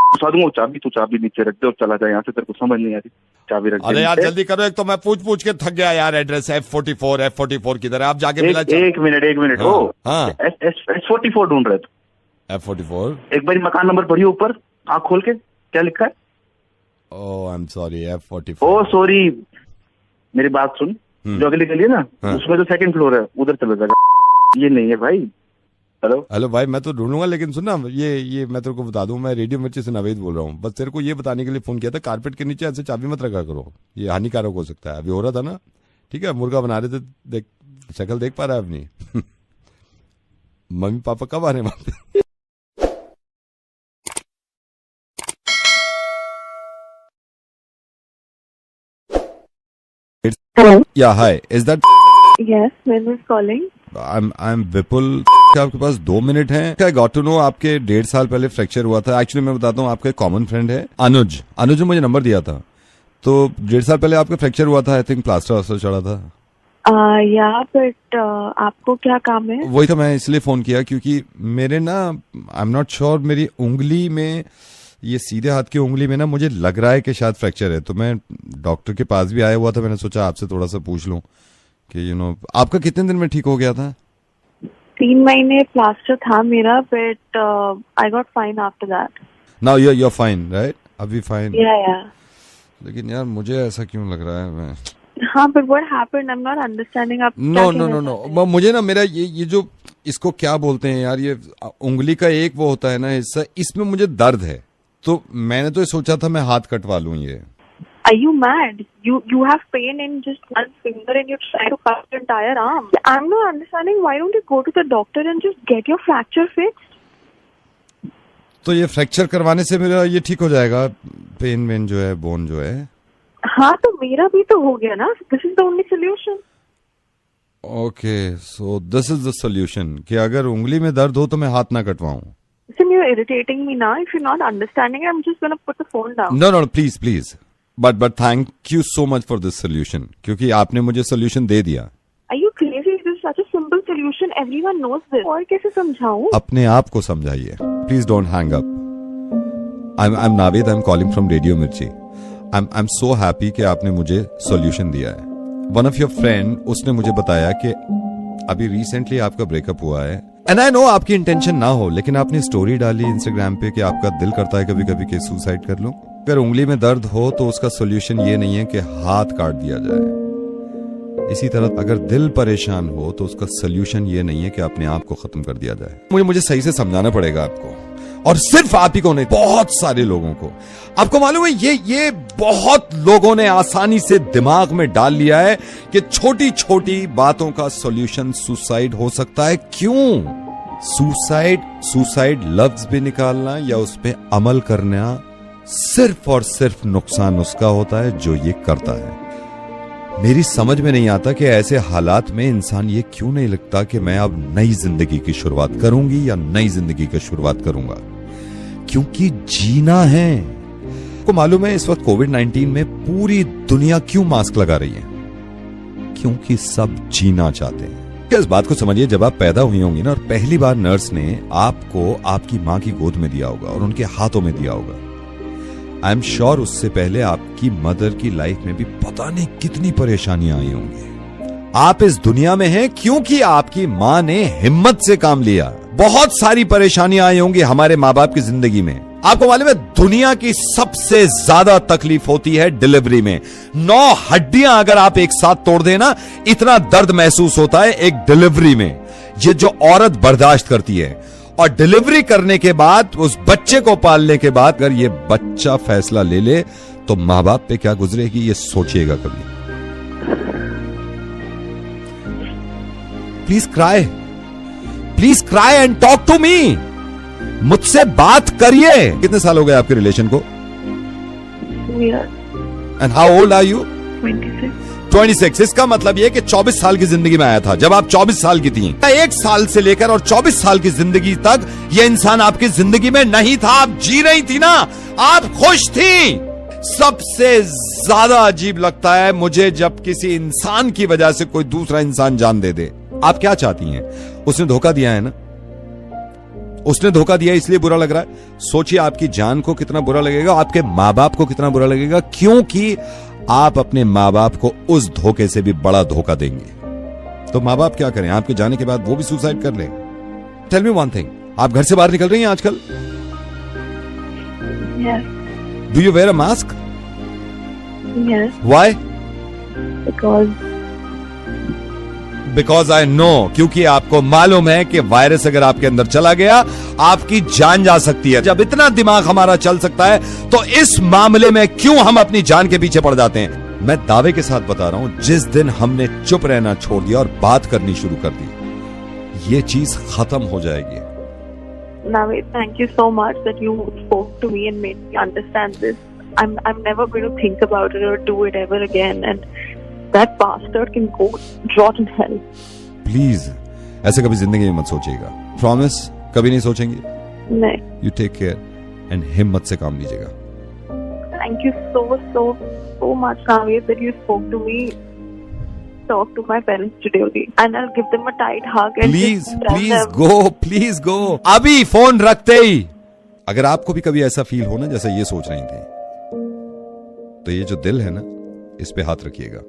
घुसा दूंगा चाबी, तू चाबी नीचे रख दे और चला जाए यहाँ से, तेरे को समझ नहीं आ रही। चाबी रख दे। अरे यार जल्दी करो, एक तो मैं पूछ के थक गया यार। एड्रेस F44 किधर है? आप जाके मिला। एक मिनट हो। S44 ढूंढ रहे थे। F44 एक बार मकान नंबर पढ़िए ऊपर, आँख खोल के, क्या लिखा है? Oh I am sorry, F44। Oh sorry, मेरी बात सुन, जो अगली गली है ना, उसमें जो सेकंड फ्लोर है उधर चले जाएगा। ये नहीं है भाई। हेलो भाई, मैं तो ढूंढूंगा, लेकिन सुन ना, ये मैं तेरे को बता दूं, मैं रेडियो मिर्ची से नवेद बोल रहा हूँ। बस तेरे को ये बताने के लिए फोन किया था, कारपेट के नीचे ऐसे चाबी मत रखा करो, ये हानिकारक हो सकता है। अभी हो रहा था ना, ठीक है? मुर्गा बना रहे थे, देख शक्ल देख पा रहा है अपनी। मम्मी पापा कब आ रहे वहां पे? Hello. Yeah, hi. Is that? Yes, when is calling? I'm Vipul। क्या आपके पास 2 मिनट हैं? I got to know आपके 1.5 साल पहले फ्रैक्चर हुआ था। एक्चुअली मैं बताता हूँ, आपका एक कॉमन फ्रेंड है अनुज ने मुझे नंबर दिया था। तो 1.5 साल पहले आपका फ्रैक्चर हुआ था, आई थिंक प्लास्टर चढ़ा था। बट आपको क्या काम है? वही तो मैं इसलिए फोन किया क्योंकि मेरे ना, आई एम नॉट श्योर, मेरी उंगली में, ये सीधे हाथ की उंगली में ना, मुझे लग रहा है कि शायद फ्रैक्चर है। तो मैं डॉक्टर के पास भी आया हुआ था, मैंने सोचा आपसे थोड़ा सा पूछ लूं कि आपका कितने दिन में ठीक हो गया था? 3 महीने प्लास्टर था मेरा, but I got fine after that. Now you are fine right? अभी फाइन? या लेकिन यार मुझे ऐसा क्यों लग रहा है? मैं हाँ, but what happened? I am not understanding. आप नो, मुझे ना, मेरा ये जो, इसको क्या बोलते हैं यार, ये उंगली का एक वो होता है ना हिस्सा, इसमें मुझे दर्द है। तो मैंने तो सोचा था मैं हाथ कटवा लूं ये। Are you mad? You have pain in just one finger and you're trying to cut your entire arm. I'm not understanding, why don't you go to the doctor and just get your fracture fixed? तो ये fracture करवाने से मेरा ये ठीक हो जाएगा, pen when जो है, बोन जो है? हाँ, तो मेरा भी तो हो गया ना। This is the only solution. Okay, so this is the solution कि अगर उंगली में दर्द हो तो मैं हाथ ना कटवाऊं। Listen, you're irritating me now. If you're not understanding, I'm just gonna put the phone down. No, please. But thank you so much for this solution, क्योंकि आपने मुझे solution दे दिया। Are you crazy? This is such a simple solution. Everyone knows this. और कैसे समझाऊं? अपने आप को समझाइए। Please don't hang up. I'm Navid. I'm calling from Radio Mirchi. I'm so happy कि आपने मुझे solution दिया है। One of your friend, उसने मुझे बताया कि अभी recently आपका breakup हुआ है। And I know आपकी इंटेंशन ना हो, लेकिन आपने स्टोरी डाली इंस्टाग्राम पे कि आपका दिल करता है कभी कभी कि सुसाइड कर लूं। अगर उंगली में दर्द हो तो उसका सोल्यूशन ये नहीं है कि हाथ काट दिया जाए। इसी तरह अगर दिल परेशान हो तो उसका सोल्यूशन ये नहीं है कि अपने आप को खत्म कर दिया जाए। मुझे सही से समझाना पड़ेगा आपको, और सिर्फ आप ही को नहीं, बहुत सारे लोगों को। आपको मालूम है ये बहुत लोगों ने आसानी से दिमाग में डाल लिया है कि छोटी छोटी बातों का सॉल्यूशन सुसाइड हो सकता है। क्यों? सुसाइड लफ्ज भी निकालना या उस पे अमल करना सिर्फ और सिर्फ नुकसान उसका होता है जो ये करता है। मेरी समझ में नहीं आता कि ऐसे हालात में इंसान ये क्यों नहीं लगता कि मैं अब नई जिंदगी की शुरुआत करूंगी या नई जिंदगी की शुरुआत करूंगा, क्योंकि जीना है। को मालूम है इस वक्त कोविड-19 में पूरी दुनिया क्यों मास्क लगा रही है? क्योंकि सब जीना चाहते हैं। इस बात को समझिए, जब आप पैदा हुई होंगी ना और पहली बार नर्स ने आपको आपकी माँ की गोद में दिया होगा और उनके हाथों में दिया होगा, आई एम श्योर उससे पहले आपकी मदर की लाइफ में भी पता नहीं कितनी परेशानियां आई होंगी। आप इस दुनिया में हैं क्योंकि आपकी मां ने हिम्मत से काम लिया। बहुत सारी परेशानियां आई होंगी हमारे माँ बाप की जिंदगी में। आपको मालूम है दुनिया की सबसे ज्यादा तकलीफ होती है डिलीवरी में। 9 हड्डियां अगर आप एक साथ तोड़ देना, इतना दर्द महसूस होता है एक डिलीवरी में। ये जो औरत बर्दाश्त करती है, और डिलीवरी करने के बाद उस बच्चे को पालने के बाद अगर ये बच्चा फैसला ले ले तो मां बाप पे क्या गुजरेगी, ये सोचिएगा कभी। Please cry and talk to me. मुझसे बात करिए। कितने साल हो गए आपके रिलेशन को? 2 years. And how old are you? 26. 26। इसका मतलब ये कि 24 साल की जिंदगी में आया था जब आप 24 साल की थी। 1 साल से लेकर और 24 साल की जिंदगी तक ये इंसान आपकी जिंदगी में नहीं था। आप जी रही थी ना, आप खुश थी। सबसे ज्यादा अजीब लगता है मुझे जब किसी इंसान की वजह से कोई दूसरा इंसान जान दे दे। आप क्या चाहती हैं? उसने धोखा दिया है ना, उसने धोखा दिया इसलिए बुरा लग रहा है। सोचिए आपकी जान को कितना बुरा लगेगा, आपके माँ बाप को कितना बुरा लगेगा, क्योंकि आप अपने माँ बाप को उस धोखे से भी बड़ा धोखा देंगे। तो माँ बाप क्या करें? आपके जाने के बाद वो भी सुसाइड कर लें। टेल मी वन थिंग, आप घर से बाहर निकल रही हैं आजकल? Yes. Do you wear a mask? Yes. Why? Because I know, क्योंकि आपको मालूम है कि वायरस अगर आपके अंदर चला गया आपकी जान जा सकती है। जब इतना दिमाग हमारा चल सकता है तो इस मामले में क्यों हम अपनी जान के पीछे पड़ जाते हैं? मैं दावे के साथ बता रहा हूं, जिस दिन हमने चुप रहना छोड़ दिया और बात करनी शुरू कर दी, ये चीज खत्म हो जाएगी। Navid, thank you so much that you spoke to me and made me understand this. I'm never going to think about it or do it ever again, and that bastard can go rot in hell. Please ऐसे कभी जिंदगी में मत सोचिएगा। Promise कभी नहीं सोचेंगे? नहीं. यू टेक केयर एंड हिम्मत से काम लीजिएगा। Thank you so much, Navid, that you spoke to me. Talk to my parents today only, and I'll give them a tight hug. And please go अभी phone रखते ही। अगर आपको भी कभी ऐसा फील हो ना जैसा ये सोच रही थी, तो ये जो दिल है ना, इस पे हाथ रखिएगा।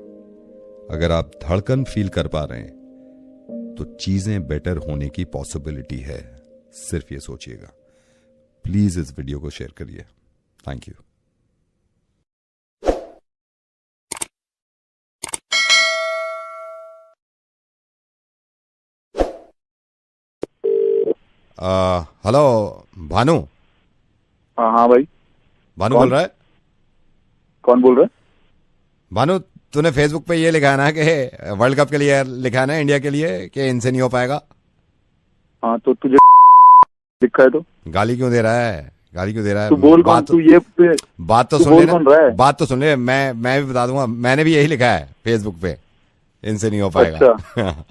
अगर आप धड़कन फील कर पा रहे हैं तो चीजें बेटर होने की पॉसिबिलिटी है। सिर्फ ये सोचिएगा। प्लीज इस वीडियो को शेयर करिए। Thank you. हेलो भानु। हाँ भाई। भानु बोल रहा है? कौन बोल रहा है? भानु, तूने फेसबुक पे ये लिखा है ना कि वर्ल्ड कप के लिए लिखा है ना इंडिया के लिए कि इनसे नहीं हो पाएगा। हाँ तो तुझे लिखा है तो गाली क्यों दे रहा है? गाली क्यों दे रहा है? तू बोल कौन? तू ये बात तो तू सुन बोल ले कौन रहा है? बात तो सुन ले। मैं भी बता दूंगा, मैंने भी यही लिखा है फेसबुक पे, इनसे नहीं हो पाएगा। अच्छा।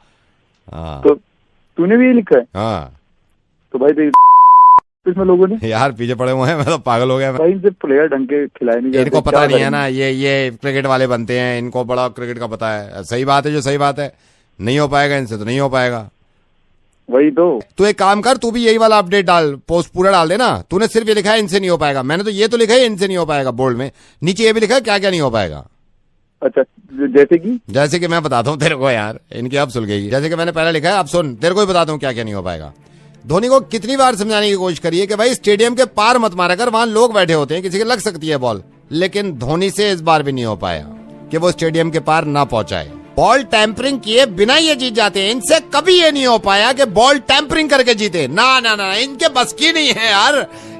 हाँ तो तूने भी यही लिखा है? हाँ। तो भाई इसमें लोगों ने यार पीछे पड़े हुए हैं, मैं तो पागल हो गया। भाई इनसे प्लेयर ढंग के खिलाए नहीं जाते। इनको पता नहीं है ना, ये क्रिकेट वाले बनते हैं, इनको बड़ा क्रिकेट का पता है। सही बात है, जो सही बात है। नहीं हो पाएगा इनसे तो नहीं हो पाएगा। वही तो एक काम कर, तू भी यही वाला अपडेट डाल, पोस्ट पूरा डाल देना। तूने सिर्फ ये लिखा है इनसे नहीं हो पाएगा, मैंने तो ये तो लिखा है इनसे नहीं हो पाएगा बोल्ड में, नीचे ये भी लिखा है क्या क्या नहीं हो पाएगा। अच्छा, जैसे कि मैं बताता हूँ तेरे को यार, इनकी अब सुल गई। जैसे कि मैंने पहले लिखा है, अब सुन, तेरे को ही बताता हूँ क्या क्या नहीं हो पाएगा। धोनी को कितनी बार समझाने की कोशिश करिए कि भाई स्टेडियम के पार मत मारा कर, वहां लोग बैठे होते हैं, किसी के लग सकती है बॉल। लेकिन धोनी से इस बार भी नहीं हो पाया कि वो स्टेडियम के पार ना पहुंचाए। बॉल टैंपरिंग किए बिना ये जीत जाते हैं। इनसे कभी ये नहीं हो पाया कि बॉल टैंपरिंग करके जीते। ना ना ना, इनके बस की नहीं है यार।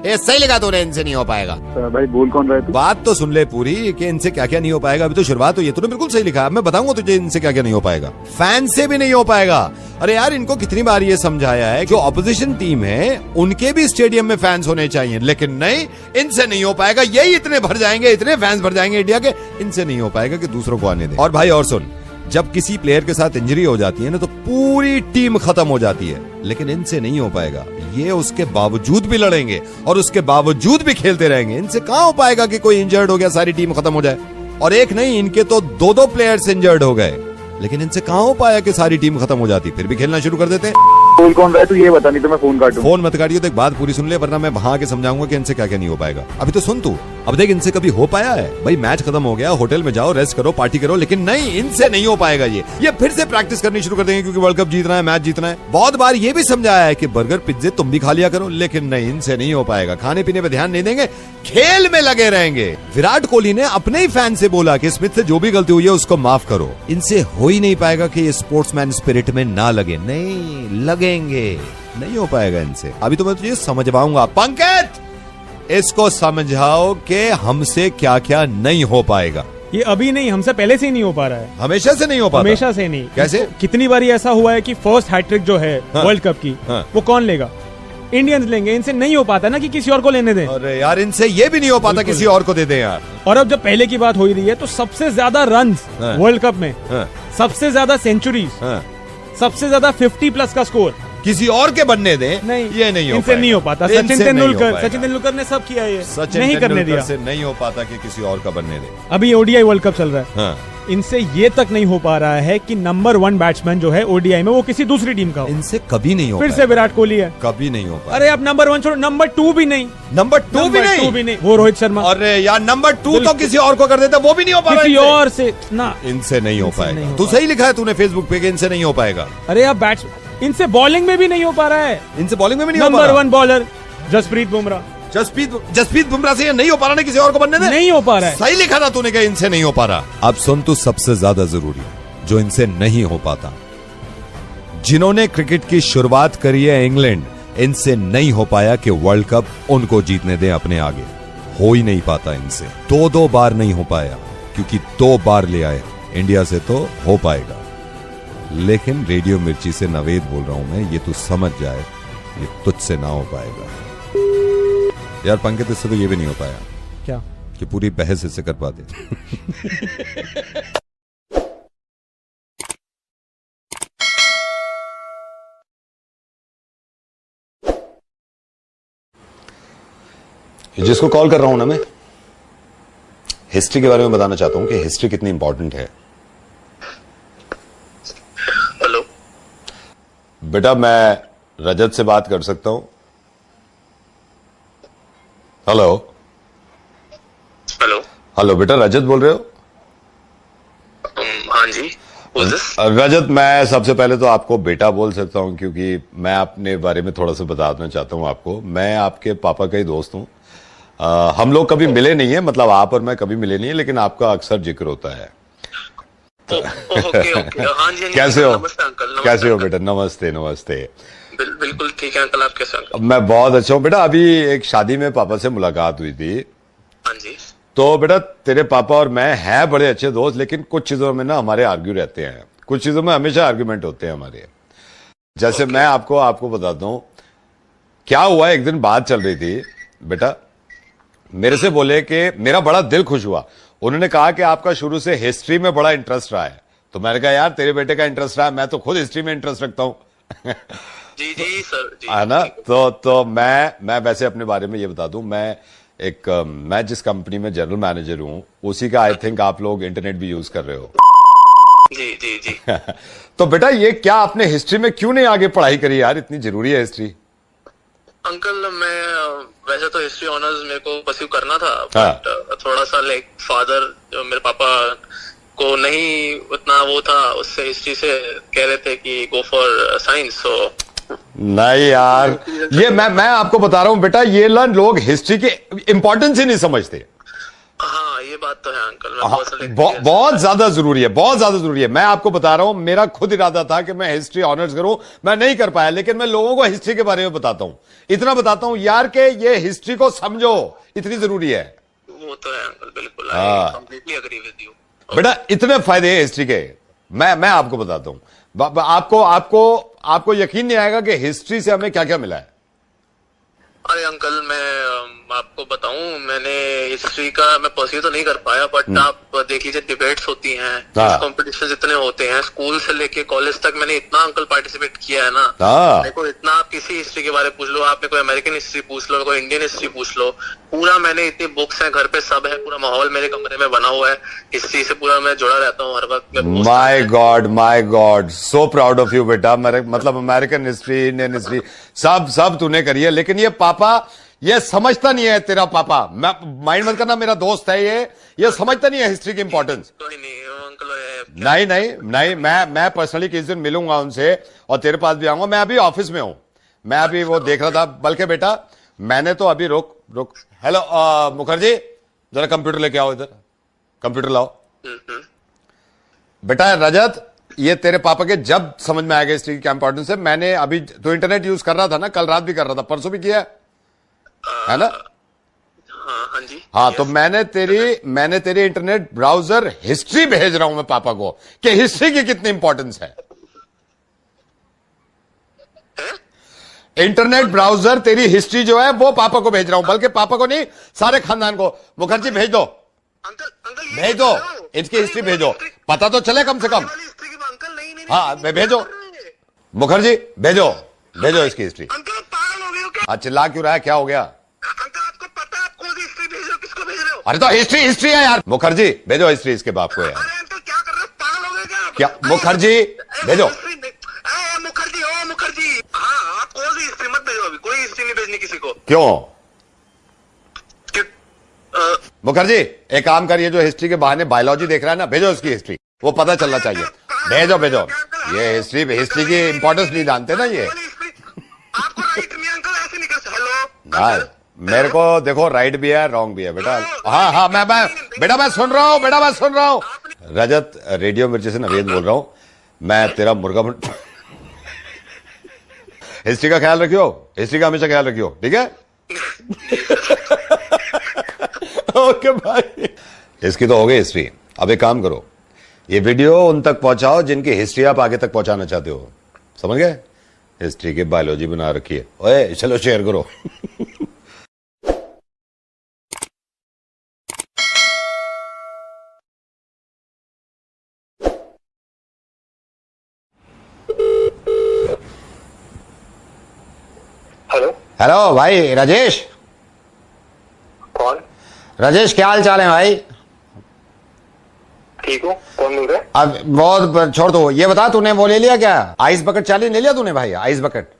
ये सही लगा तूने, इनसे नहीं हो पाएगा। भाई बोल कौन रहा है? बात तो सुन ले पूरी कि इनसे क्या क्या नहीं हो पाएगा। अभी तो शुरुआत हुई है, तूने बिल्कुल सही लिखा। मैं बताऊंगा तुझे इनसे क्या क्या नहीं हो पाएगा। फैन से भी नहीं हो पाएगा। अरे यार, इनको कितनी बार ये समझाया है, जो ऑपोजिशन टीम है उनके भी स्टेडियम में फैंस होने चाहिए, लेकिन नहीं, इनसे नहीं हो पाएगा। यही इतने भर जाएंगे, इतने फैंस भर जाएंगे इंडिया के, इनसे नहीं हो पाएगा कि दूसरों को आने दे। और भाई और सुन, जब किसी प्लेयर के साथ इंजरी हो जाती है ना तो पूरी टीम खत्म हो जाती है, लेकिन इनसे नहीं हो पाएगा। ये उसके बावजूद भी लड़ेंगे और उसके बावजूद भी खेलते रहेंगे। इनसे कहां हो पाएगा कि कोई इंजर्ड हो गया सारी टीम खत्म हो जाए। और एक नहीं, इनके तो दो प्लेयर्स इंजर्ड हो गए, लेकिन इनसे कहां हो पाया कि सारी टीम खत्म हो जाती, फिर भी खेलना शुरू कर देते। बोल कौन रहा है? तू ये बता, नहीं तो मैं फोन काटूं। फोन मत काटियो, तो एक बात पूरी सुन ले, वरना मैं वहां के समझाऊंगा कि इनसे क्या क्या नहीं हो पाएगा। अभी तो सुन तू, अब देख, इनसे कभी हो पाया है? भाई मैच खत्म हो गया, होटल में जाओ, रेस्ट करो, पार्टी करो, लेकिन नहीं, इनसे नहीं हो पाएगा ये फिर से प्रैक्टिस करनी शुरू कर देंगे क्योंकि वर्ल्ड कप जीतना है, मैच जीतना है। बहुत बार ये भी समझाया है कि बर्गर पिज्जे तुम भी खा लिया करो, लेकिन नहीं, इनसे नहीं हो पाएगा। खाने पीने पे ध्यान नहीं देंगे, खेल में लगे रहेंगे। विराट कोहली ने अपने ही फैन से बोला कि स्मिथ से जो भी गलती हुई है उसको माफ करो। इनसे हो ही नहीं पाएगा कि ये स्पोर्ट्समैन स्पिरिट में ना लगे। नहीं लगेंगे, नहीं हो पाएगा इनसे। अभी तो मैं तुझे समझवाऊंगा। पंकज, इसको समझाओ कि हमसे क्या क्या नहीं हो पाएगा। ये अभी नहीं, हमसे पहले से ही नहीं हो पा रहा है। हमेशा से नहीं हो पाता? हमेशा से नहीं। कैसे? कितनी बार ऐसा हुआ है कि फर्स्ट हैट्रिक जो है वर्ल्ड कप की, वो कौन लेगा? इंडियंस लेंगे। इनसे नहीं हो पाता ना कि किसी और को लेने दें। अरे यार, इनसे ये भी नहीं हो पाता किसी और को दे दें यार। और अब जब पहले की बात हो रही है तो सबसे ज्यादा रन्स वर्ल्ड कप में, सबसे ज्यादा सेंचुरीज, सबसे ज्यादा 50+ का स्कोर किसी और के बनने दें, नहीं, ये नहीं हो इनसे नहीं हो पाता। सचिन तेंदुलकर ने सब किया ये, सचिन नहीं करने दिया। से नहीं हो पाता कि किसी और का बनने दे। अभी ओडीआई वर्ल्ड कप चल रहा है, इनसे ये तक नहीं हो पा रहा है कि नंबर 1 बैट्समैन जो है ओडीआई में वो किसी दूसरी टीम का हो। इनसे कभी नहीं हो फिर से विराट कोहली है, कभी नहीं हो पाया। अरे अब नंबर 1 छोड़ो, नंबर 2 भी नहीं, नंबर 2 भी नहीं, वो रोहित शर्मा। अरे यार, नंबर 2 तो किसी और को कर देता, वो भी नहीं हो पा रहा। किसी और से ना, इनसे नहीं हो पाएगा। तू सही लिखा है तूने फेसबुक पे कि इनसे नहीं हो पाएगा। अरे अब इनसे बॉलिंग में भी नहीं हो पा रहा है। इनसे बॉलिंग में भी नहीं हो पा रहा। नंबर 1 बॉलर जसप्रीत बुमराह, जसप्रीत बुमराह से ये नहीं हो पा रहा ना, किसी और को बनने दे। नहीं हो पा रहा है। सही लिखा था तूने कि इनसे नहीं हो पा रहा। अब सुन, तू सबसे ज्यादा जरूरी जो इनसे नहीं हो पाता, जिन्होंने क्रिकेट की शुरुआत करी है इंग्लैंड, इनसे नहीं हो पाया कि वर्ल्ड कप उनको जीतने दें अपने आगे। हो ही नहीं पाता इनसे। 2 बार नहीं हो पाया, क्योंकि 2 बार ले आए इंडिया से तो हो पाएगा। लेकिन रेडियो मिर्ची से नवेद बोल रहा हूं मैं, ये तू समझ जाए, ये तुझसे ना हो पाएगा यार। पंकज, इससे तो ये भी नहीं हो पाया क्या कि पूरी बहस इससे कर पाते। जिसको कॉल कर रहा हूं ना मैं, हिस्ट्री के बारे में बताना चाहता हूं कि हिस्ट्री कितनी इंपॉर्टेंट है। हेलो बेटा, मैं रजत से बात कर सकता हूं? हेलो हेलो हेलो बेटा, रजत बोल रहे हो? हाँ जी, रजत, मैं सबसे पहले तो आपको बेटा बोल सकता हूं क्योंकि मैं अपने बारे में थोड़ा सा बताना चाहता हूं आपको। मैं आपके पापा का ही दोस्त हूं। हम लोग कभी मिले नहीं है, मतलब आप और मैं कभी मिले नहीं है, लेकिन आपका अक्सर जिक्र होता है। ओके। हाँ जी, कैसे हो? नमस्ते अंकल। कैसे हो बेटा? नमस्ते नमस्ते। बिल्कुल ठीक है अंकल, आप कैसे अंकल? मैं बहुत अच्छा हूँ बेटा। अभी एक शादी में पापा से मुलाकात हुई थी। हाँ जी। तो बेटा, तेरे पापा और मैं हैं बड़े अच्छे दोस्त, लेकिन कुछ चीजों में ना हमारे आर्ग्यू रहते हैं। कुछ चीजों में हमेशा आर्ग्यूमेंट होते हैं हमारे। जैसे मैं आपको बताता हूँ क्या हुआ। एक दिन बात चल रही थी बेटा, मेरे से बोले कि मेरा बड़ा दिल खुश हुआ। उन्होंने कहा कि आपका शुरू से हिस्ट्री में बड़ा इंटरेस्ट रहा है। तो मैंने कहा यार, तेरे बेटे का इंटरेस्ट रहा है, मैं तो खुद हिस्ट्री में इंटरेस्ट रखता हूं। जी जी सर जी, है ना? तो मैं वैसे अपने बारे में ये बता दूं, मैं जिस कंपनी में जनरल मैनेजर हूं, उसी का आई थिंक आप लोग इंटरनेट भी यूज कर रहे हो। जी जी जी। तो बेटा, ये क्या आपने हिस्ट्री में क्यों नहीं आगे पढ़ाई करी यार? इतनी जरूरी है हिस्ट्री। अंकल, मैं वैसे तो हिस्ट्री ऑनर्स मेरे को परस्यू करना था, बट थोड़ा सा लाइक फादर जो मेरे पापा को नहीं उतना वो था, उससे हिस्ट्री से कह रहे थे कि गो फॉर साइंस। सो नहीं यार, ये मैं आपको बता रहा हूं बेटा, ये लोग हिस्ट्री की इंपॉर्टेंस ही नहीं समझते। हाँ, ये बात तो है अंकल। बहुत ज्यादा जरूरी है, बहुत ज्यादा जरूरी है। मैं आपको बता रहा हूं, मेरा खुद इरादा था कि मैं हिस्ट्री ऑनर्स करूं, मैं नहीं कर पाया, लेकिन मैं लोगों को हिस्ट्री के बारे में बताता हूं। इतना बताता हूं यार कि ये हिस्ट्री को समझो, इतनी जरूरी है। वो तो है अंकल, बिल्कुल। I completely agree with you बेटा। इतने फायदे हैं हिस्ट्री के, मैं आपको बताता हूं। आपको यकीन नहीं आएगा कि हिस्ट्री से हमें क्या क्या मिला है। अरे अंकल, मैं आपको बताऊं, मैंने हिस्ट्री का मैं परस्यू तो नहीं कर पाया, बट आप देख लीजिए, डिबेट्स होती हैं, कॉम्पिटिशन इतने होते हैं, स्कूल से लेके कॉलेज तक मैंने इतना अंकल पार्टिसिपेट किया है ना। देखो, इतना आप किसी हिस्ट्री के बारे में पूछ लो, आपने कोई अमेरिकन हिस्ट्री पूछ लो, कोई इंडियन हिस्ट्री पूछ लो, पूरा मैंने इतनी बुक्स हैं घर पे, सब है, पूरा माहौल मेरे कमरे में बना हुआ है हिस्ट्री से, पूरा मैं जुड़ा रहता हूँ हर वक्त। My God, so proud of you बेटा। मतलब अमेरिकन हिस्ट्री, इंडियन हिस्ट्री, सब तूने करी है। लेकिन ये पापा ये समझता नहीं है तेरा पापा, मैं माइंड मत करना, मेरा दोस्त है ये समझता नहीं है हिस्ट्री की इंपॉर्टेंस। कोई नहीं अंकल। नहीं नहीं नहीं, मैं पर्सनली किस दिन मिलूंगा उनसे और तेरे पास भी आऊंगा। मैं अभी ऑफिस में हूं, मैं अभी वो देख रहा था, बल्कि बेटा मैंने तो अभी रुक। हेलो मुखर्जी, जरा कंप्यूटर लेके आओ, इधर कंप्यूटर लाओ। बेटा रजत, ये तेरे पापा के जब समझ में आएगा हिस्ट्री की इंपॉर्टेंस है। मैंने अभी तो इंटरनेट यूज कर रहा था ना, कल रात भी कर रहा था, परसों भी किया है ना? हाँ जी। हाँ, तो मैंने तेरी इंटरनेट ब्राउजर हिस्ट्री भेज रहा हूं मैं पापा को कि हिस्ट्री की कितनी इंपॉर्टेंस है। इंटरनेट ब्राउजर तेरी हिस्ट्री जो है वो पापा को भेज रहा हूं, बल्कि पापा को नहीं, सारे खानदान को। मुखर्जी भेज दो, भेज दो, इसकी हिस्ट्री भेजो, पता तो चले कम से कम। हाँ भेजो मुखर्जी, भेजो इसकी हिस्ट्री। चिल्ला क्यों रहा है, क्या हो गया? अरे तो हिस्ट्री है यार। मुखर्जी भेजो हिस्ट्री इसके बाप को यार। क्या मुखर्जी भेजो। मुखर्जी हाँ, आप कोई हिस्ट्री मत भेजो, अभी कोई हिस्ट्री नहीं भेजनी किसी को। क्यों? मुखर्जी एक काम करिए, जो हिस्ट्री के बहाने बायोलॉजी देख रहा है ना, भेजो उसकी हिस्ट्री, वो पता चलना चाहिए। भेजो। ये हिस्ट्री की इंपॉर्टेंस नहीं जानते ना ये। हाँ, मेरे को देखो, राइट भी है रॉन्ग भी है बेटा। हाँ मैं सुन रहा हूँ। रजत, रेडियो मिर्ची से नवेद बोल रहा हूँ मैं, तेरा मुर्गा हिस्ट्री का ख्याल रखियो, हिस्ट्री का हमेशा ख्याल रखियो, ठीक है? ओके भाई। इसकी तो हो गई हिस्ट्री। अब एक काम करो, ये वीडियो उन तक पहुंचाओ जिनकी हिस्ट्री आप आगे तक पहुंचाना चाहते हो, समझ गए? हिस्ट्री की बायोलॉजी बना रखी है। ओए चलो शेयर करो। हेलो भाई राजेश। कौन? राजेश, क्या हाल चाल है भाई? ठीक हूँ। कौन बोल रहे? अब बहुत छोड़ दो, ये बता तूने वो ले लिया क्या, आइस बकेट चैलेंज ले लिया तूने भाई? आइस बकेट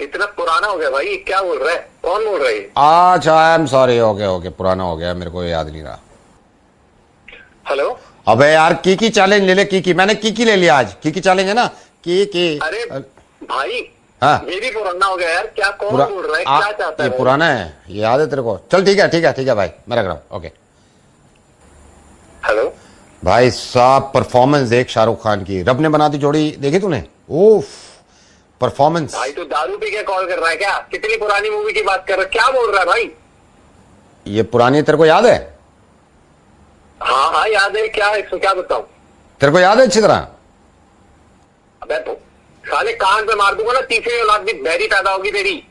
इतना पुराना हो गया भाई, क्या बोल रहा है? कौन बोल रहा है? अच्छा आई एम सॉरी, ओके पुराना हो गया, मेरे को याद नहीं रहा। हेलो। अबे यार की चैलेंज ले ले, की मैंने की ले लिया आज, की चैलेंज है ना, की। अरे भाई हाँ ये भी पुराना हो गया यार, क्या कौन बोल रहा है, क्या चाहता है? ये पुराना है, ये याद है तेरे को? चल ठीक है भाई, मैं रख रहा हूँ। ओके। हेलो भाई साहब, परफॉर्मेंस देख शाहरुख खान की, रब ने बना दी जोड़ी, देखी तूने? ओफ परफॉर्मेंस। भाई तू दारू पी के कॉल कर रहा है क्या? कितनी पुरानी मूवी की बात कर रहा है, क्या बोल रहा है भाई? ये पुरानी तेरे को याद है? हाँ याद है। क्या है इसको, क्या बताऊं? तेरे को याद है अच्छी तरह? अबे तो साले कान पे मार दूंगा ना, तीसरी औलाद भी बहरी पैदा होगी तेरी।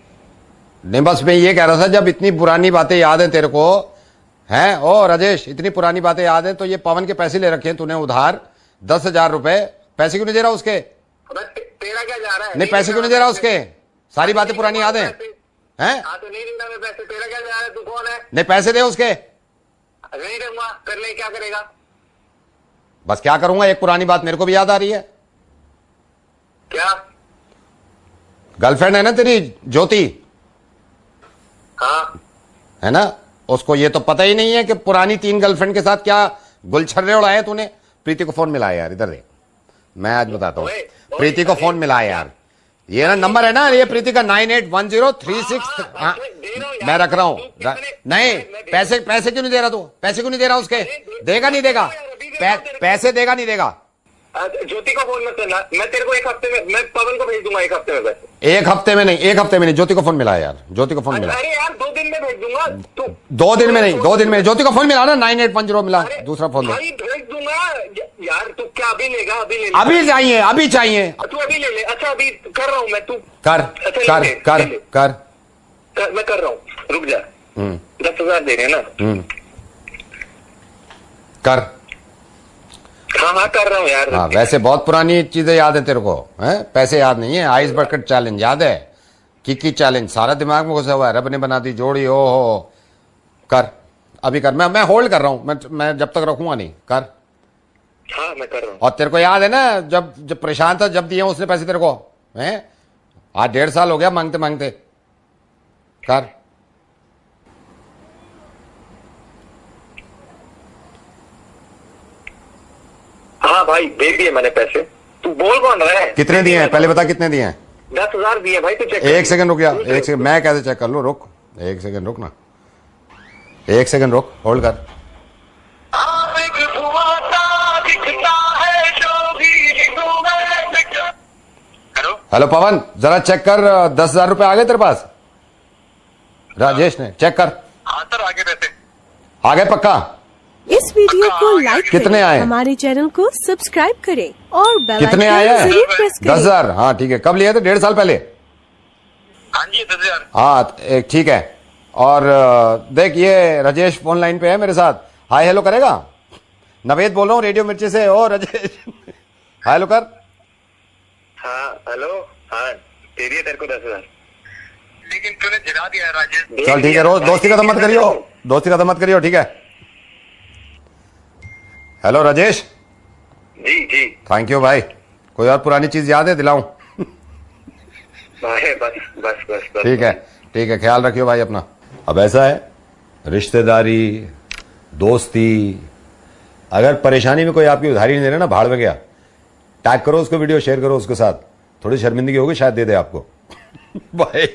नहीं बस मैं ये कह रहा था, जब इतनी पुरानी बातें याद है तेरे को, हैं? ओ राजेश, इतनी पुरानी बातें याद है तो ये पवन के पैसे ले रखे हैं तूने उधार, 10,000 रुपए, पैसे क्यों नहीं दे रहा उसके? तेरा क्या जा रहा है? नहीं पैसे क्यों नहीं दे रहा उसके? सारी बातें पुरानी याद है, हैं? तो नहीं दूंगा मैं पैसे, तेरा क्या जा रहा है? तू कौन है? नहीं पैसे दे उसके। नहीं दूंगा, कर ले, क्या करेगा? बस क्या करूंगा, एक पुरानी बात मेरे को भी याद आ रही है। क्या? गर्लफ्रेंड है ना तेरी ज्योति, हाँ है ना? उसको ये तो पता ही नहीं है कि पुरानी 3 गर्लफ्रेंड के साथ क्या गुलछर्रे उड़ाए तूने। प्रीति को फोन मिलाया यार, इधर दे, मैं आज बताता हूँ। प्रीति को फोन मिलाया यार, ये ना नंबर है ना, ये प्रीति का 981036। हाँ मैं रख रहा हूँ। नहीं पैसे क्यों नहीं दे रहा तू? पैसे क्यों नहीं दे रहा उसके? देगा नहीं देगा? पैसे देगा नहीं देगा? ज्योति को फोन मत करना, मैं तेरे को एक हफ्ते में, मैं पवन को भेज दूंगा 1 हफ्ते में पैसे। 1 हफ्ते में नहीं, 1 हफ्ते में नहीं, ज्योति को फोन मिला यार, ज्योति को फोन मिला। अरे यार 2 दिन में भेज दूंगा। तू 2 दिन में नहीं, 2 दिन में ज्योति को फोन मिला ना, 9810 मिला, दूसरा फोन दे। भेज दूंगा यार, तू क्या अभी लेगा? अभी ले ले, अभी चाहिए, अभी चाहिए। तू अभी ले ले। अच्छा अभी कर रहा हूँ मैं, तू कर मैं कर रहा हूँ, रुक जा। 10,000 दे रहे हैं ना? कर। हाँ कर रहा हूँ यार। हाँ वैसे बहुत पुरानी चीजें याद है तेरे को, हैं? पैसे याद नहीं है। आइस बकेट चैलेंज याद है? की चैलेंज सारा दिमाग में घुसा हुआ है। रब ने बना दी जोड़ी, ओ हो। कर, अभी कर, मैं होल्ड कर रहा हूँ, मैं जब तक रखूंगा नहीं। कर। हाँ मैं कर रहा हूँ। और तेरे को याद है ना, जब परेशान था, जब दिए उसने पैसे तेरे को, हैं? आज 1.5 साल हो गया मांगते मांगते। कर। हाँ भाई दे दिए मैंने पैसे। तू बोल कौन रहा है? कितने दिए हैं पहले बता, कितने दिए हैं? 10,000 दिए भाई। तू चेक एक सेकंड रुक गया, एक सेकंड मैं कैसे चेक कर लूं? रुक एक सेकंड, रुक ना, एक सेकंड रुक, होल्ड कर। हेलो पवन, जरा चेक कर, 10,000 रुपए आ गए तेरे पास? राजेश ने चेक कर। हाँ सर आगे पैसे आ गए पक्का? इस वीडियो को लाइक कितने करें, आए? हमारे चैनल को सब्सक्राइब करें और बेल कितने आइकन आए हैं? जरूर प्रेस करें। 10,000। हाँ ठीक है, कब लिए थे? 1.5 साल पहले? हाँ जी 10,000। हाँ एक ठीक है। और देख ये राजेश फोन लाइन पे है मेरे साथ, हाय हेलो करेगा? नवेद बोल रहा हूँ रेडियो मिर्ची से। ओ राजेश हाय हेलो कर। हाँ हेलो। हाँ दे दिए तेरे को 10,000। लेकिन तूने जिला दिया है राजेश। चल ठीक है, रोज दोस्ती खत्म मत करियो, दोस्ती खत्म मत करियो, ठीक है? हेलो राजेश। जी जी थैंक यू भाई। कोई और पुरानी चीज याद है दिलाऊं? भाई बस बस बस बस। ठीक है ठीक है, ख्याल रखियो भाई अपना। अब ऐसा है, रिश्तेदारी, दोस्ती, अगर परेशानी में कोई आपकी उधारी नहीं दे रहा ना, भाड़ में गया, टैग करो उसको, वीडियो शेयर करो उसके साथ, थोड़ी शर्मिंदगी होगी शायद दे दे आपको। बाय।